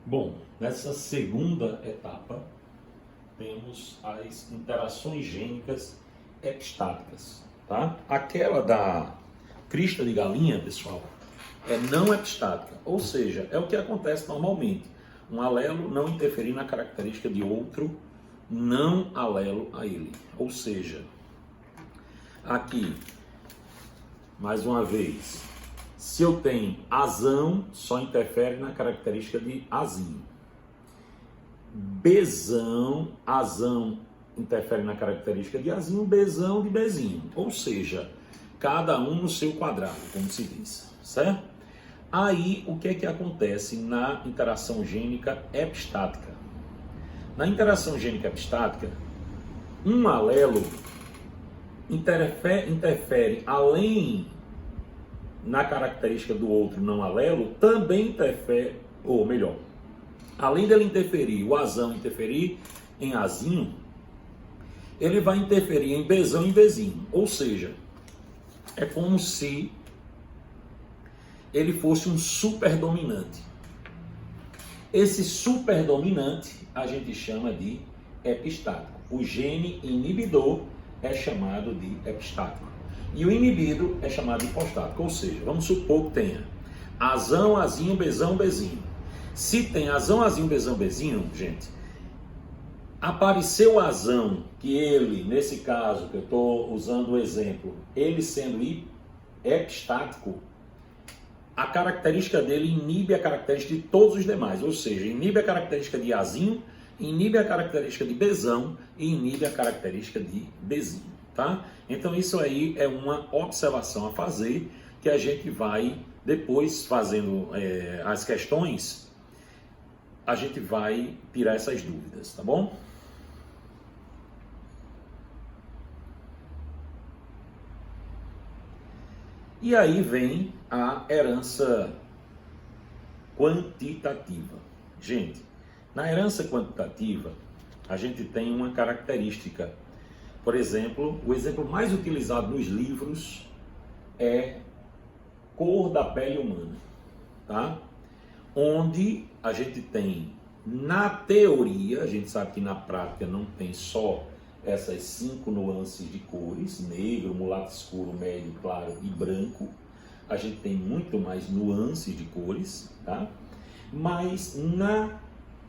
Bom, nessa segunda etapa, temos as interações gênicas epistáticas, tá? Aquela da crista de galinha, pessoal, é não epistática, ou seja, é o que acontece normalmente. Um alelo não interferir na característica de outro não alelo a ele. Ou seja, aqui, mais uma vez, se eu tenho azão, só interfere na característica de azinho. Bezão, azão interfere na característica de azinho, bezão de bezinho. Ou seja, cada um no seu quadrado, como se diz, certo? Aí, o que é que acontece na interação gênica epistática? Na interação gênica epistática, um alelo interfere além na característica do outro não alelo, também interfere, ou melhor, além dele interferir, o azão interferir em azinho, ele vai interferir em bezão e bezinho. Ou seja, é como se ele fosse um superdominante. Esse superdominante a gente chama de epistático. O gene inibidor é chamado de epistático. E o inibido é chamado de hipostático. Ou seja, vamos supor que tenha azão, azinho, bezão, bezinho. Se tem azão, azinho, bezão, bezinho, gente, apareceu o azão, que ele, nesse caso, que eu estou usando o exemplo, ele sendo epistático, a característica dele inibe a característica de todos os demais, ou seja, inibe a característica de azinho, inibe a característica de bezão e inibe a característica de bezinho, tá? Então isso aí é uma observação a fazer, que a gente vai, depois fazendo as questões, a gente vai tirar essas dúvidas, tá bom? E aí vem a herança quantitativa. Gente, na herança quantitativa, a gente tem uma característica. Por exemplo, o exemplo mais utilizado nos livros é cor da pele humana, tá? Onde a gente tem, na teoria, a gente sabe que na prática não tem só essas 5 nuances de cores, negro, mulato escuro, médio, claro e branco. A gente tem muito mais nuances de cores, tá? Mas na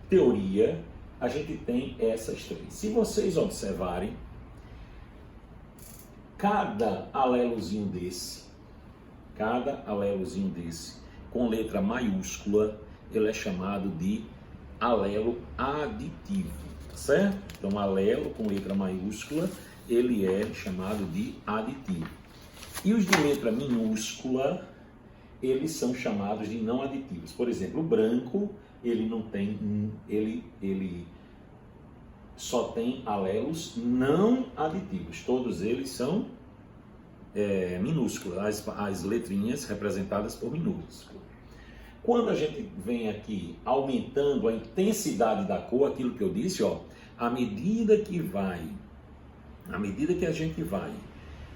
teoria a gente tem essas 3. Se vocês observarem, cada alelozinho desse com letra maiúscula, ele é chamado de alelo aditivo, certo? Então, alelo com letra maiúscula, ele é chamado de aditivo. E os de letra minúscula, eles são chamados de não aditivos. Por exemplo, o branco, ele não tem, ele só tem alelos não aditivos. Todos eles são minúsculas, as letrinhas representadas por minúsculo. Quando a gente vem aqui aumentando a intensidade da cor, aquilo que eu disse, ó, à medida que a gente vai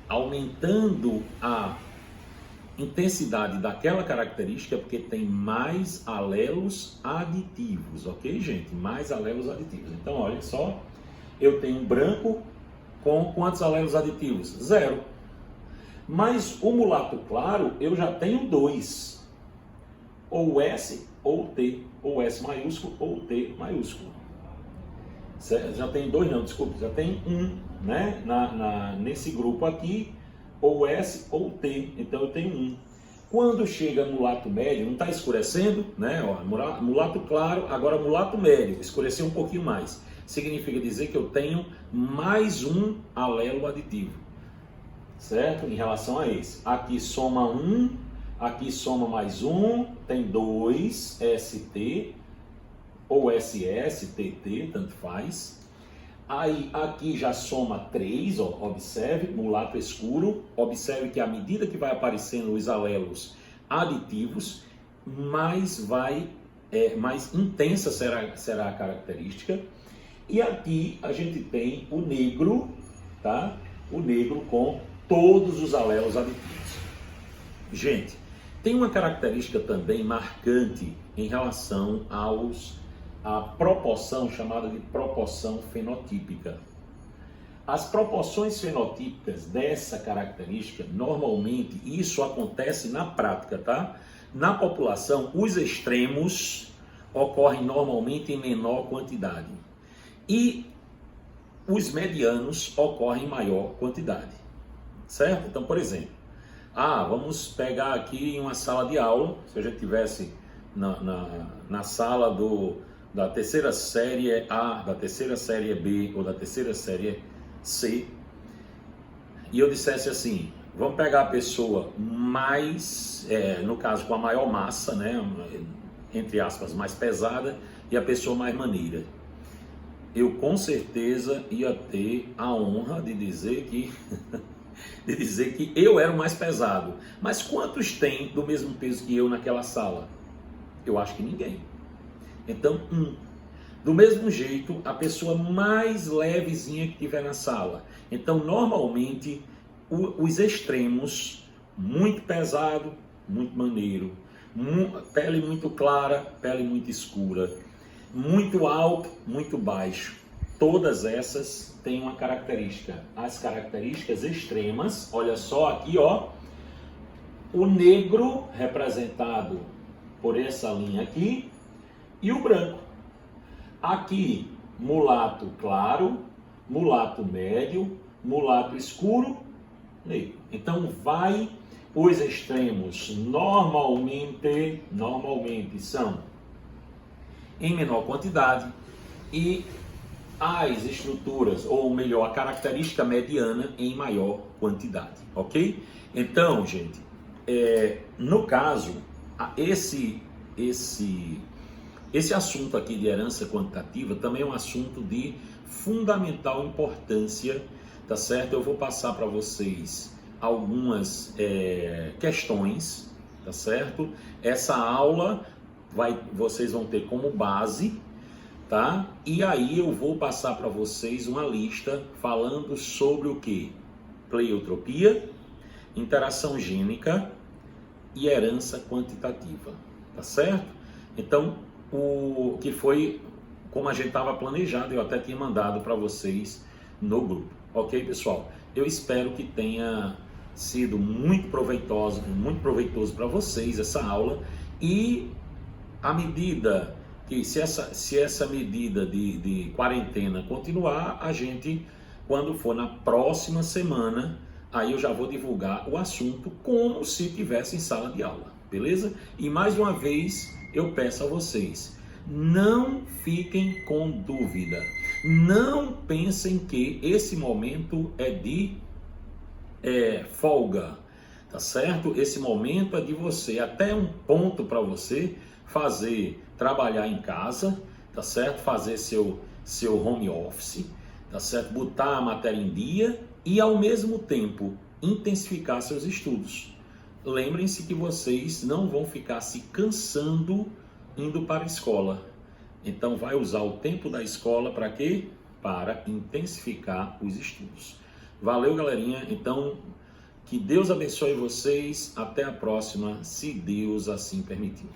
aumentando a intensidade daquela característica, porque tem mais alelos aditivos, ok, gente? Mais alelos aditivos. Então, olha só, eu tenho um branco com quantos alelos aditivos? 0. Mas o mulato claro, eu já tenho 2. Ou S ou T, ou S maiúsculo ou T maiúsculo. Já tem 2 não, desculpa, já tem 1, né? Nesse grupo aqui, ou S ou T, então eu tenho 1. Quando chega mulato médio, não está escurecendo, né? Ó, mulato claro, agora mulato médio, escureceu um pouquinho mais. Significa dizer que eu tenho mais um alelo aditivo, certo? Em relação a esse. Aqui soma 1, aqui soma mais 1, tem 2, ST, ou SS, TT, tanto faz. Aí aqui já soma 3, ó, observe, mulato escuro. Observe que à medida que vai aparecendo os alelos aditivos, mais intensa será a característica. E aqui a gente tem o negro, tá? O negro com todos os alelos aditivos. Gente, Tem uma característica também marcante em relação à proporção chamada de proporção fenotípica. As proporções fenotípicas dessa característica, normalmente, isso acontece na prática, tá? Na população, os extremos ocorrem normalmente em menor quantidade e os medianos ocorrem em maior quantidade, certo? Então, por exemplo, vamos pegar aqui em uma sala de aula, se a gente tivesse na sala da terceira série A, da terceira série B ou da terceira série C, e eu dissesse assim, vamos pegar a pessoa mais, no caso com a maior massa, né, entre aspas, mais pesada, e a pessoa mais maneira. Eu com certeza ia ter a honra de dizer que eu era o mais pesado. Mas quantos tem do mesmo peso que eu naquela sala? Eu acho que ninguém. Então, do mesmo jeito, a pessoa mais levezinha que tiver na sala. Então, normalmente, os extremos, muito pesado, muito maneiro, pele muito clara, pele muito escura, muito alto, muito baixo. Todas essas têm uma característica. As características extremas, olha só aqui, ó, o negro representado por essa linha aqui e o branco. Aqui, mulato claro, mulato médio, mulato escuro, negro. Então, os extremos normalmente são em menor quantidade e as estruturas, ou melhor, a característica mediana em maior quantidade, ok? Então, gente, no caso, esse assunto aqui de herança quantitativa também é um assunto de fundamental importância, tá certo? Eu vou passar para vocês algumas questões, tá certo? Essa aula vocês vão ter como base, tá? E aí eu vou passar para vocês uma lista falando sobre o que? Pleiotropia, interação gênica e herança quantitativa, tá certo? Então, o que foi como a gente estava planejado, eu até tinha mandado para vocês no grupo, ok, pessoal? Eu espero que tenha sido muito proveitoso para vocês essa aula, e à medida que, se essa medida de quarentena continuar, a gente, quando for na próxima semana, aí eu já vou divulgar o assunto como se tivesse em sala de aula, beleza? E mais uma vez eu peço a vocês, não fiquem com dúvida, não pensem que esse momento é de folga, tá certo? Esse momento é de você, até um ponto para você trabalhar em casa, tá certo? Fazer seu home office, tá certo? Botar a matéria em dia e ao mesmo tempo intensificar seus estudos. Lembrem-se que vocês não vão ficar se cansando indo para a escola. Então vai usar o tempo da escola para quê? Para intensificar os estudos. Valeu, galerinha. Então, que Deus abençoe vocês. Até a próxima, se Deus assim permitir.